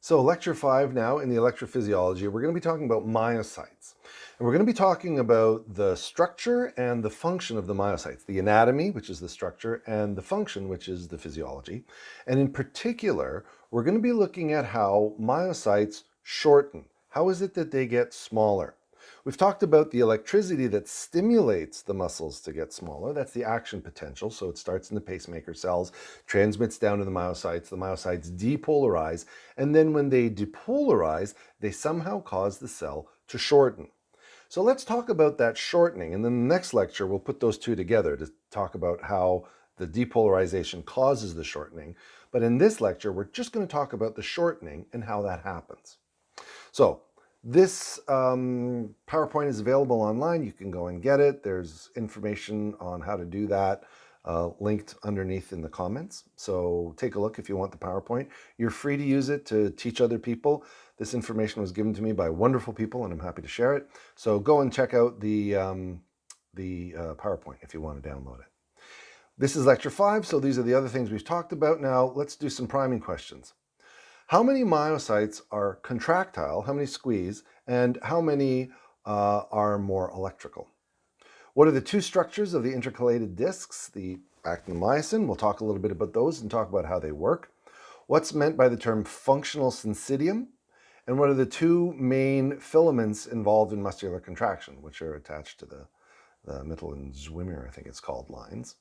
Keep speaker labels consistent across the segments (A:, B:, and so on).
A: So lecture 5 now in the electrophysiology, we're going to be talking about myocytes. And we're going to be talking about the structure and the function of the myocytes, the anatomy, which is the structure, and the function, which is the physiology. And in particular, we're going to be looking at how myocytes shorten. How is it that they get smaller? We've talked about the electricity that stimulates the muscles to get smaller. That's the action potential. So it starts in the pacemaker cells, transmits down to the myocytes depolarize, and then when they depolarize, they somehow cause the cell to shorten. So let's talk about that shortening. And then in the next lecture, we'll put those two together to talk about how the depolarization causes the shortening. But in this lecture, we're just going to talk about the shortening and how that happens. So this PowerPoint is available online. You can go and get it. There's information on how to do that linked underneath in the comments. So take a look if you want the PowerPoint. You're free to use it to teach other people. This information was given to me by wonderful people, and I'm happy to share it. So go and check out the PowerPoint if you want to download it. This is lecture 5, so these are the other things we've talked about. Now let's do some priming questions. How many myocytes are contractile, how many squeeze, and how many are more electrical? What are the two structures of the intercalated discs, the actin and myosin? We'll talk a little bit about those and talk about how they work. What's meant by the term functional syncytium? And what are the two main filaments involved in muscular contraction, which are attached to the Mittler-Zwimmer, I think it's called, lines?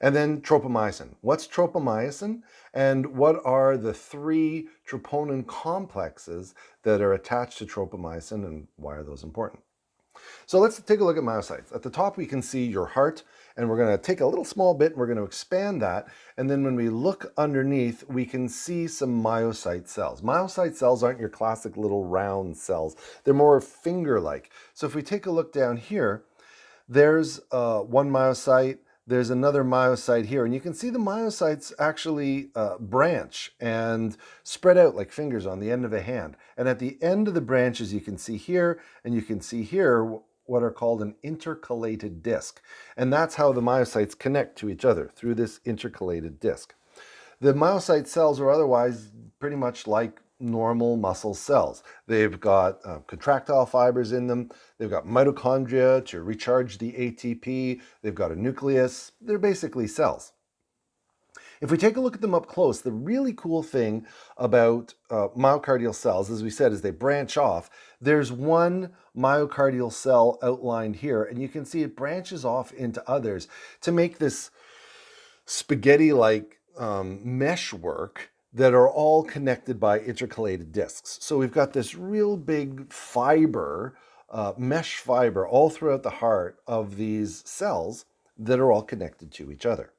A: And then tropomyosin. What's tropomyosin? And what are the three troponin complexes that are attached to tropomyosin, and why are those important? So let's take a look at myocytes. At the top, we can see your heart, and we're going to take a little small bit, and we're going to expand that. And then when we look underneath, we can see some myocyte cells. Myocyte cells aren't your classic little round cells. They're more finger-like. So if we take a look down here, there's one myocyte, there's another myocyte here, and you can see the myocytes actually branch and spread out like fingers on the end of a hand. And at the end of the branches, you can see here, and you can see here, what are called an intercalated disc. And that's how the myocytes connect to each other, through this intercalated disc. The myocyte cells are otherwise pretty much like normal muscle cells. They've got contractile fibers in them. They've got mitochondria to recharge the ATP. They've got a nucleus. They're basically cells. If we take a look at them up close, the really cool thing about myocardial cells, as we said, is they branch off. There's one myocardial cell outlined here, and you can see it branches off into others to make this spaghetti-like meshwork that are all connected by intercalated discs. So we've got this real big fiber, mesh fiber, all throughout the heart of these cells that are all connected to each other.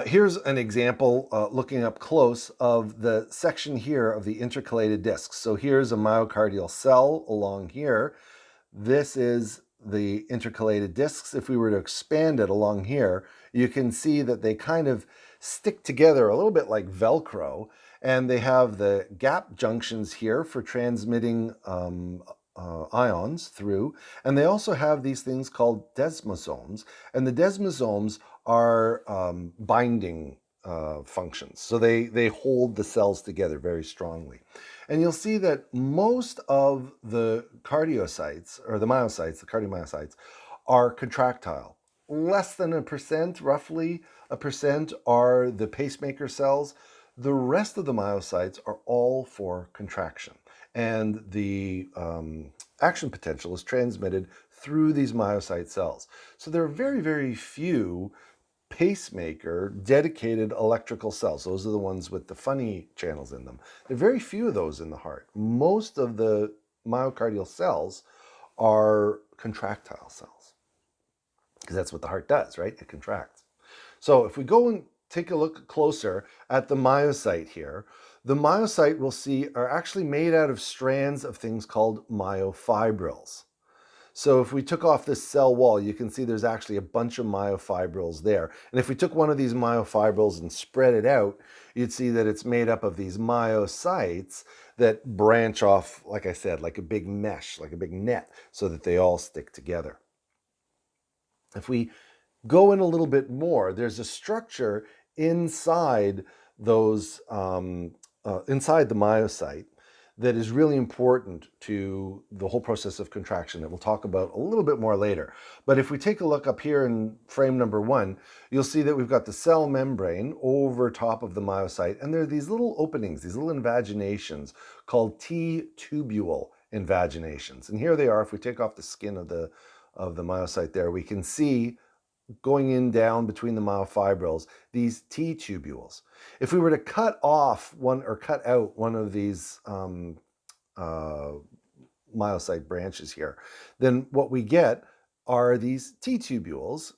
A: Here's an example looking up close of the section here of the intercalated discs. So here's a myocardial cell along here. This is the intercalated discs. If we were to expand it along here, you can see that they kind of stick together a little bit like Velcro, and they have the gap junctions here for transmitting ions through, and they also have these things called desmosomes, and the desmosomes are binding functions. So they hold the cells together very strongly. And you'll see that most of the cardiocytes, or the myocytes, the cardiomyocytes, are contractile. Less than 1%, roughly 1%, are the pacemaker cells. The rest of the myocytes are all for contraction. And the action potential is transmitted through these myocyte cells. So there are very, very few pacemaker dedicated electrical cells. Those are the ones with the funny channels in them. There are very few of those in the heart. Most of the myocardial cells are contractile cells, because that's what the heart does, right? It contracts. So if we go and take a look closer at the myocyte here, the myocyte we'll see are actually made out of strands of things called myofibrils. So if we took off this cell wall, you can see there's actually a bunch of myofibrils there. And if we took one of these myofibrils and spread it out, you'd see that it's made up of these myocytes that branch off, like I said, like a big mesh, like a big net, so that they all stick together. If we go in a little bit more, there's a structure inside those inside the myocyte that is really important to the whole process of contraction that we'll talk about a little bit more later. But if we take a look up here in frame number 1, you'll see that we've got the cell membrane over top of the myocyte, and there are these little openings, these little invaginations called T-tubule invaginations. And here they are. If we take off the skin of the myocyte there, we can see going in down between the myofibrils, these T-tubules. If we were to cut off one or cut out one of these myocyte branches here, then what we get are these T-tubules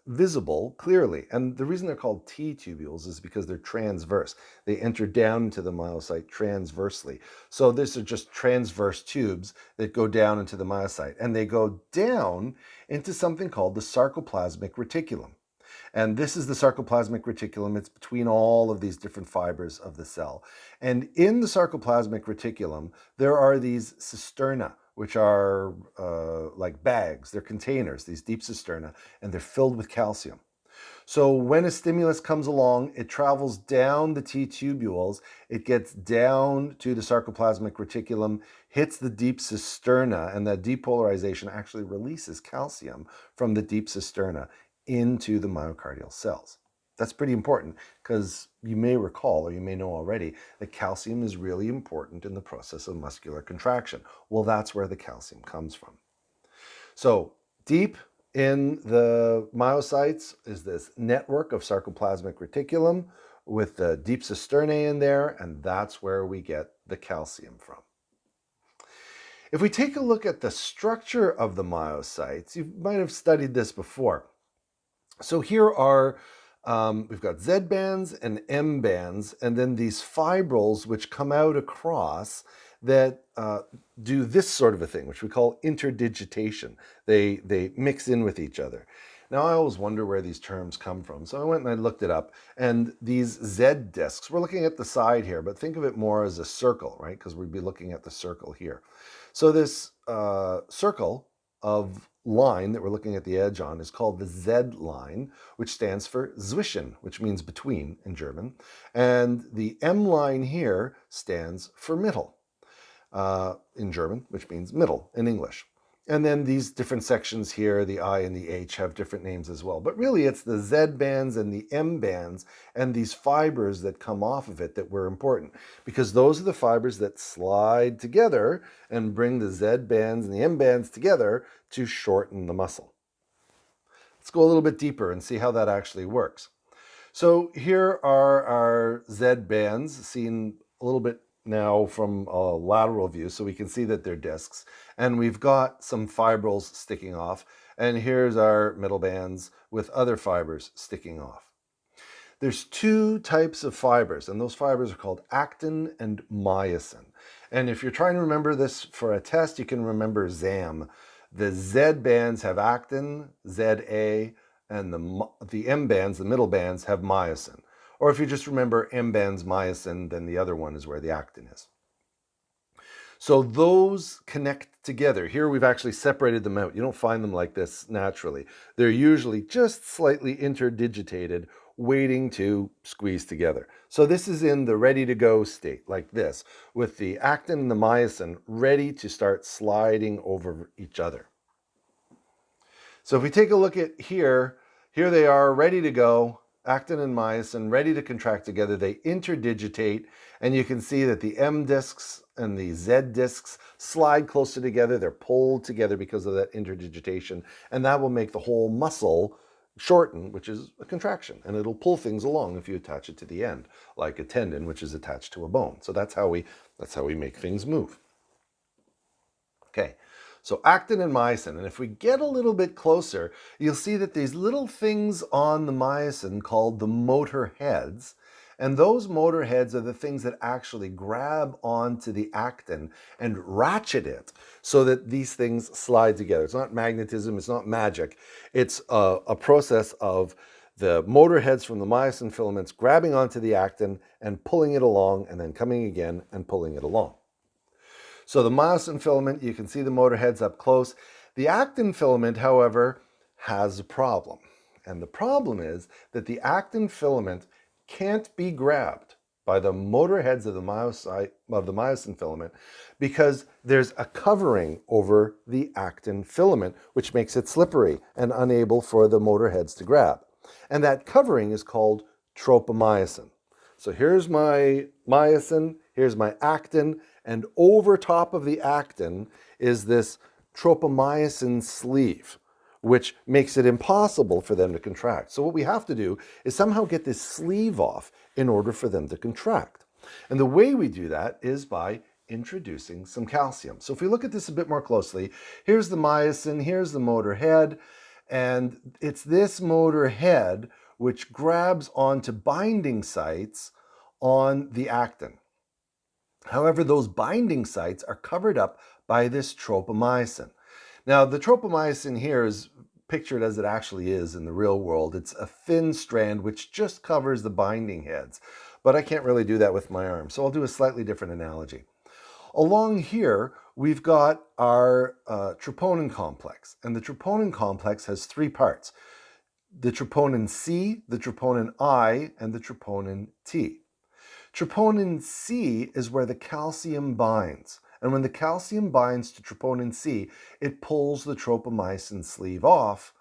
A: visible clearly. And the reason they're called T-tubules is because they're transverse. They enter down into the myocyte transversely. So these are just transverse tubes that go down into the myocyte, and they go down into something called the sarcoplasmic reticulum. And this is the sarcoplasmic reticulum. It's between all of these different fibers of the cell. And in the sarcoplasmic reticulum, there are these cisterna, which are like bags. They're containers, these deep cisterna, and they're filled with calcium. So when a stimulus comes along, it travels down the T-tubules, it gets down to the sarcoplasmic reticulum, hits the deep cisterna, and that depolarization actually releases calcium from the deep cisterna into the myocardial cells. That's pretty important because you may recall, or you may know already, that calcium is really important in the process of muscular contraction. Well, that's where the calcium comes from. So deep in the myocytes is this network of sarcoplasmic reticulum with the deep cisternae in there, and that's where we get the calcium from. If we take a look at the structure of the myocytes, you might have studied this before. So here are, we've got Z bands and M bands, and then these fibrils which come out across that do this sort of a thing, which we call interdigitation. They mix in with each other. Now, I always wonder where these terms come from, so I went and I looked it up. And these Z discs, we're looking at the side here, but think of it more as a circle, right? Because we'd be looking at the circle here. So this circle of line that we're looking at the edge on is called the Z line, which stands for zwischen, which means between in German. And the M line here stands for Mittel in German, which means middle in English. And then these different sections here, the I and the H, have different names as well. But really, it's the Z bands and the M bands and these fibers that come off of it that were important, because those are the fibers that slide together and bring the Z bands and the M bands together to shorten the muscle. Let's go a little bit deeper and see how that actually works. So here are our Z bands, seen a little bit now from a lateral view, so we can see that they're discs, and we've got some fibrils sticking off, and here's our middle bands with other fibers sticking off. There's two types of fibers, and those fibers are called actin and myosin. And if you're trying to remember this for a test, you can remember ZAM. The Z bands have actin, ZA, and the M bands, the middle bands, have myosin. Or if you just remember M bands, myosin, then the other one is where the actin is. So those connect together. Here we've actually separated them out. You don't find them like this naturally. They're usually just slightly interdigitated, waiting to squeeze together. So this is in the ready to go state, like this, with the actin and the myosin ready to start sliding over each other. So if we take a look at here they are ready to go. Actin and myosin ready to contract together. They interdigitate, and you can see that the M discs and the Z discs slide closer together. They're pulled together because of that interdigitation, and that will make the whole muscle shorten, which is a contraction, and it'll pull things along if you attach it to the end, like a tendon which is attached to a bone. So that's how we make things move. Okay. So actin and myosin, and if we get a little bit closer, you'll see that these little things on the myosin called the motor heads, and those motor heads are the things that actually grab onto the actin and ratchet it so that these things slide together. It's not magnetism, it's not magic. It's a process of the motor heads from the myosin filaments grabbing onto the actin and pulling it along, and then coming again and pulling it along. So the myosin filament, you can see the motor heads up close. The actin filament, however, has a problem. And the problem is that the actin filament can't be grabbed. by the motor heads of the myosin filament because there's a covering over the actin filament, which makes it slippery and unable for the motor heads to grab. And that covering is called tropomyosin. So here's my myosin, here's my actin, and over top of the actin is this tropomyosin sleeve, which makes it impossible for them to contract. So what we have to do is somehow get this sleeve off in order for them to contract. And the way we do that is by introducing some calcium. So if we look at this a bit more closely, here's the myosin, here's the motor head, and it's this motor head which grabs onto binding sites on the actin. However, those binding sites are covered up by this tropomyosin. Now, the tropomyosin here is pictured as it actually is in the real world. It's a thin strand which just covers the binding heads, but I can't really do that with my arm, so I'll do a slightly different analogy. Along here, we've got our troponin complex, and the troponin complex has three parts: the troponin C, the troponin I, and the troponin T. Troponin C is where the calcium binds. And when the calcium binds to troponin C, it pulls the tropomyosin sleeve off,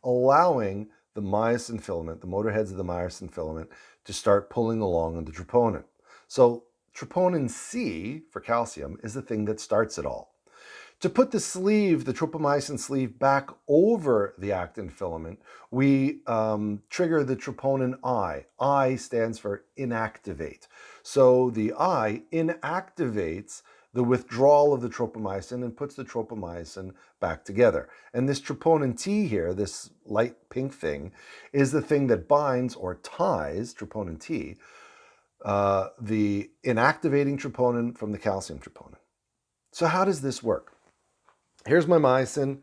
A: allowing the myosin filament, the motor heads of the myosin filament, to start pulling along on the troponin. So troponin C, for calcium, is the thing that starts it all. To put the sleeve, the tropomyosin sleeve, back over the actin filament, we trigger the troponin I. I stands for inactivate. So the I inactivates the withdrawal of the tropomyosin and puts the tropomyosin back together. And this troponin T here, this light pink thing, is the thing that binds or ties, troponin T, the inactivating troponin from the calcium troponin. So how does this work? Here's my myosin,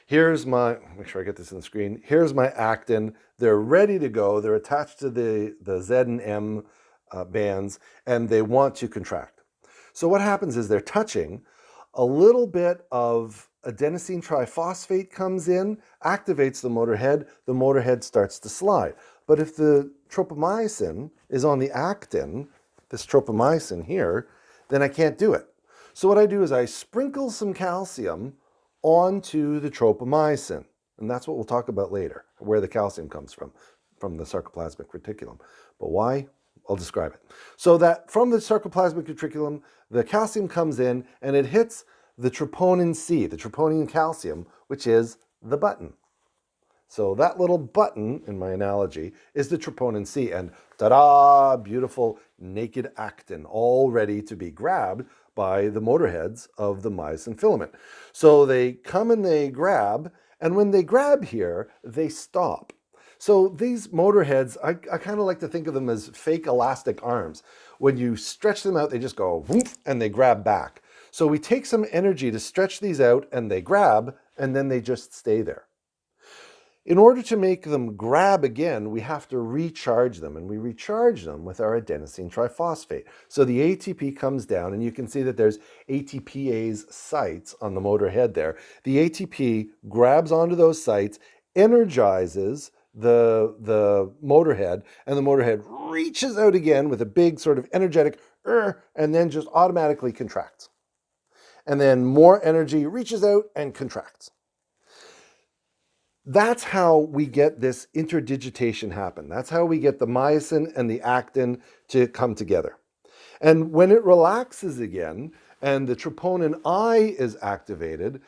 A: here's my, make sure I get this on the screen, here's my actin. They're ready to go. They're attached to the Z and M bands, and they want to contract. So what happens is they're touching, a little bit of adenosine triphosphate comes in, activates the motor head starts to slide. But if the tropomyosin is on the actin, this tropomyosin here, then I can't do it. So what I do is I sprinkle some calcium onto the tropomyosin. And that's what we'll talk about later, where the calcium comes from the sarcoplasmic reticulum. But why? I'll describe it. So that from the sarcoplasmic reticulum, the calcium comes in and it hits the troponin C, the troponin calcium, which is the button. So that little button, in my analogy, is the troponin C. And ta-da, beautiful naked actin, all ready to be grabbed by the motor heads of the myosin filament. So they come and they grab, and when they grab here, they stop. So these motor heads, I kind of like to think of them as fake elastic arms. When you stretch them out, they just go whoosh, and they grab back. So we take some energy to stretch these out, and they grab, and then they just stay there. In order to make them grab again, we have to recharge them, and we recharge them with our adenosine triphosphate. So the ATP comes down, and you can see that there's ATPase sites on the motor head there. The ATP grabs onto those sites, energizes the motor head, and the motor head reaches out again with a big sort of energetic and then just automatically contracts. And then more energy reaches out and contracts. That's how we get this interdigitation happen. That's how we get the myosin and the actin to come together. And when it relaxes again and the troponin I is activated,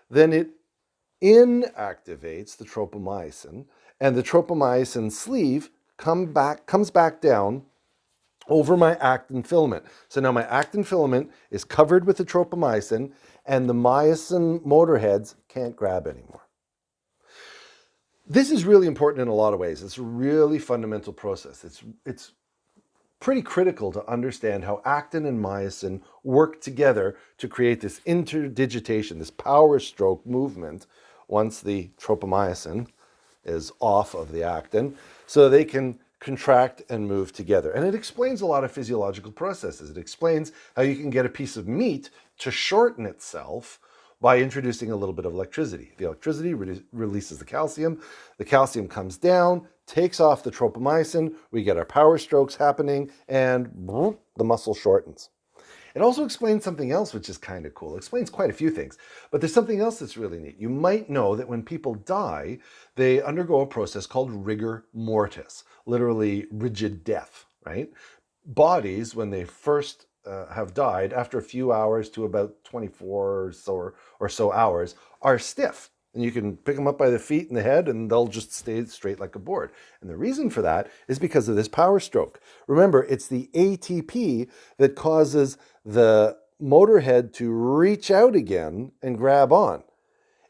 A: then it inactivates the tropomyosin, and the tropomyosin sleeve comes back down over my actin filament. So now my actin filament is covered with the tropomyosin, and the myosin motor heads can't grab anymore. This is really important in a lot of ways. It's a really fundamental process. It's pretty critical to understand how actin and myosin work together to create this interdigitation, this power stroke movement once the tropomyosin is off of the actin, so they can contract and move together. And it explains a lot of physiological processes. It explains how you can get a piece of meat to shorten itself by introducing a little bit of electricity. The electricity releases the calcium comes down, takes off the tropomyosin, we get our power strokes happening, and the muscle shortens. It also explains something else, which is kind of cool. It explains quite a few things, but there's something else that's really neat. You might know that when people die, they undergo a process called rigor mortis, literally rigid death, right? Bodies, when they first have died, after a few hours to about 24 or so hours, are stiff. And you can pick them up by the feet and the head, and they'll just stay straight like a board. And the reason for that is because of this power stroke. Remember, it's the ATP that causes the motor head to reach out again and grab on.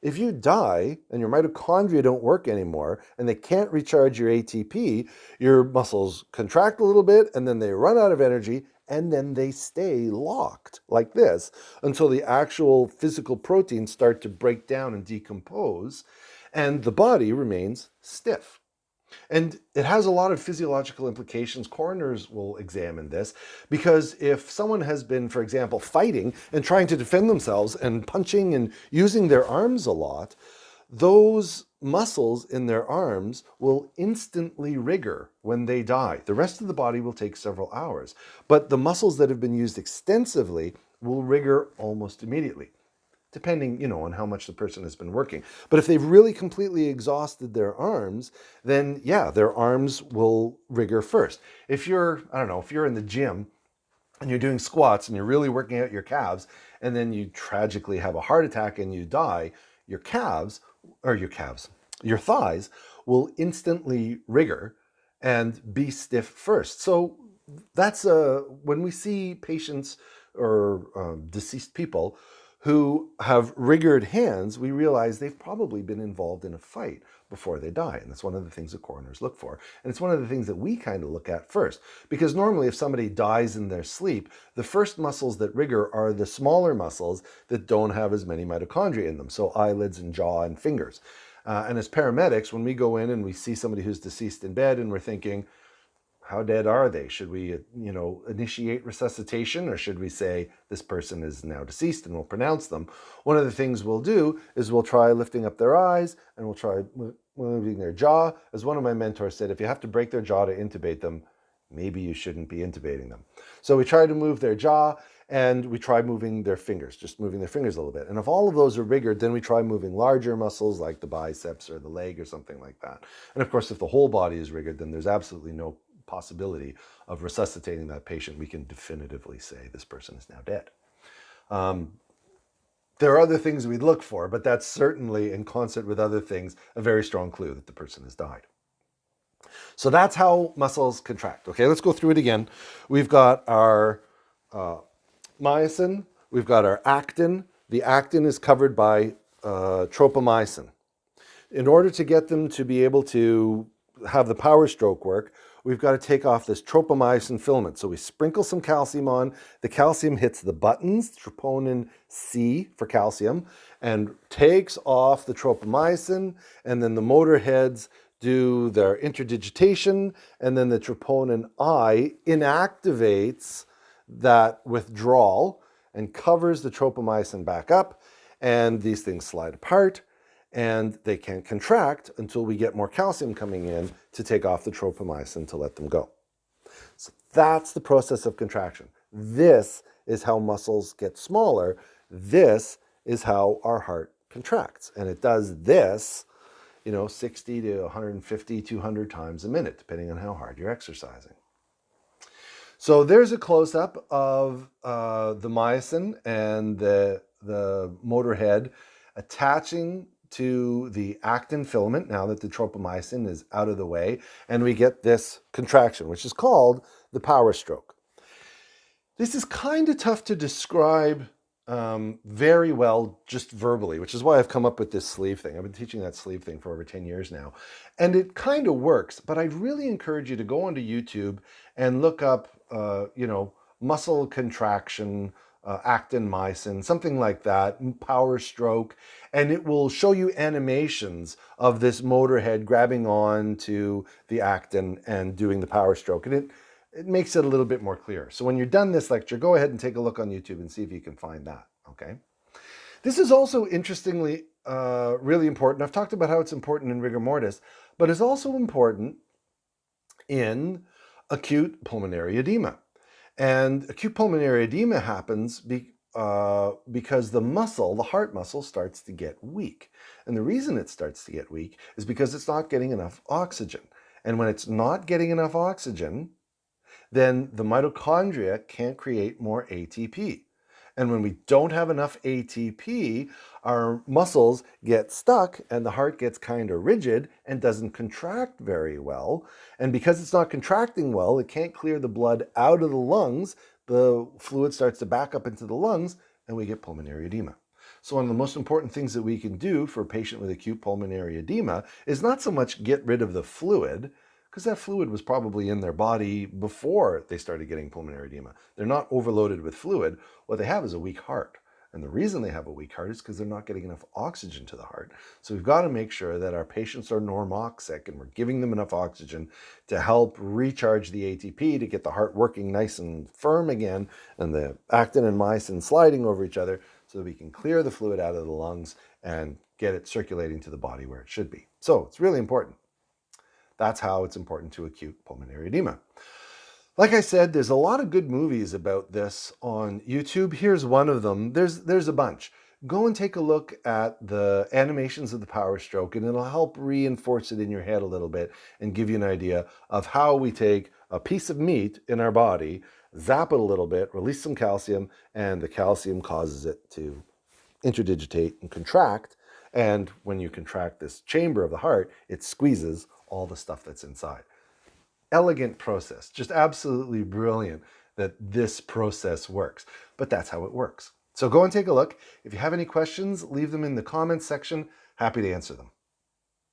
A: If you die and your mitochondria don't work anymore and they can't recharge your ATP, your muscles contract a little bit and then they run out of energy and then they stay locked like this until the actual physical proteins start to break down and decompose and the body remains stiff. And it has a lot of physiological implications. Coroners will examine this because if someone has been, for example, fighting and trying to defend themselves and punching and using their arms a lot, those muscles in their arms will instantly rigor when they die. The rest of the body will take several hours, but the muscles that have been used extensively will rigor almost immediately, depending, on how much the person has been working. But if they've really completely exhausted their arms, then yeah, their arms will rigor first. If you're, if you're in the gym and you're doing squats and you're really working out your calves, and then you tragically have a heart attack and you die, your thighs will instantly rigor and be stiff first. So that's when we see patients or deceased people who have rigored hands, we realize they've probably been involved in a fight before they die. And that's one of the things that coroners look for. And it's one of the things that we kind of look at first. Because normally if somebody dies in their sleep, the first muscles that rigor are the smaller muscles that don't have as many mitochondria in them. So eyelids and jaw and fingers. And as paramedics, when we go in and we see somebody who's deceased in bed and we're thinking, how dead are they? Should we, initiate resuscitation, or should we say this person is now deceased and we'll pronounce them? One of the things we'll do is we'll try lifting up their eyes and we'll try moving their jaw. As one of my mentors said, if you have to break their jaw to intubate them, maybe you shouldn't be intubating them. So we try to move their jaw and we try moving their fingers, just moving their fingers a little bit. And if all of those are rigored, then we try moving larger muscles like the biceps or the leg or something like that. And of course, if the whole body is rigored, then there's absolutely no possibility of resuscitating that patient. We can definitively say this person is now dead. There are other things we'd look for, but that's certainly, in concert with other things, a very strong clue that the person has died. So that's how muscles contract. Okay, let's go through it again. We've got our myosin, we've got our actin. The actin is covered by tropomyosin. In order to get them to be able to have the power stroke work, we've got to take off this tropomyosin filament. So we sprinkle some calcium on. The calcium hits the buttons, troponin C for calcium, and takes off the tropomyosin, and then the motor heads do their interdigitation, and then the troponin I inactivates that withdrawal and covers the tropomyosin back up, and these things slide apart. And they can't contract until we get more calcium coming in to take off the tropomyosin to let them go. So that's the process of contraction. This is how muscles get smaller. This is how our heart contracts. And it does this, 60 to 150, 200 times a minute, depending on how hard you're exercising. So there's a close-up of the myosin and the motor head attaching to the actin filament now that the tropomyosin is out of the way, and we get this contraction, which is called the power stroke. This is kind of tough to describe very well just verbally, which is why I've come up with this sleeve thing. I've been teaching that sleeve thing for over 10 years now, and it kind of works, but I'd really encourage you to go onto YouTube and look up, muscle contraction, actin myosin, something like that, power stroke, and it will show you animations of this motor head grabbing on to the actin and doing the power stroke. And it makes it a little bit more clear. So when you're done this lecture, go ahead and take a look on YouTube and see if you can find that, okay? This is also interestingly really important. I've talked about how it's important in rigor mortis, but it's also important in acute pulmonary edema. And acute pulmonary edema happens because the heart muscle, starts to get weak. And the reason it starts to get weak is because it's not getting enough oxygen. And when it's not getting enough oxygen, then the mitochondria can't create more ATP. And when we don't have enough ATP, our muscles get stuck and the heart gets kind of rigid and doesn't contract very well. And because it's not contracting well, it can't clear the blood out of the lungs. The fluid starts to back up into the lungs and we get pulmonary edema. So one of the most important things that we can do for a patient with acute pulmonary edema is not so much get rid of the fluid, because that fluid was probably in their body before they started getting pulmonary edema. They're not overloaded with fluid. What they have is a weak heart. And the reason they have a weak heart is because they're not getting enough oxygen to the heart. So we've got to make sure that our patients are normoxic and we're giving them enough oxygen to help recharge the ATP to get the heart working nice and firm again and the actin and myosin sliding over each other so that we can clear the fluid out of the lungs and get it circulating to the body where it should be. So it's really important. That's how it's important to acute pulmonary edema. Like I said, there's a lot of good movies about this on YouTube. Here's one of them. There's a bunch. Go and take a look at the animations of the Power Stroke, and it'll help reinforce it in your head a little bit and give you an idea of how we take a piece of meat in our body, zap it a little bit, release some calcium, and the calcium causes it to interdigitate and contract. And when you contract this chamber of the heart, it squeezes all the stuff that's inside. Elegant process, just absolutely brilliant that this process works, but that's how it works. So go and take a look. If you have any questions, leave them in the comments section. Happy to answer them.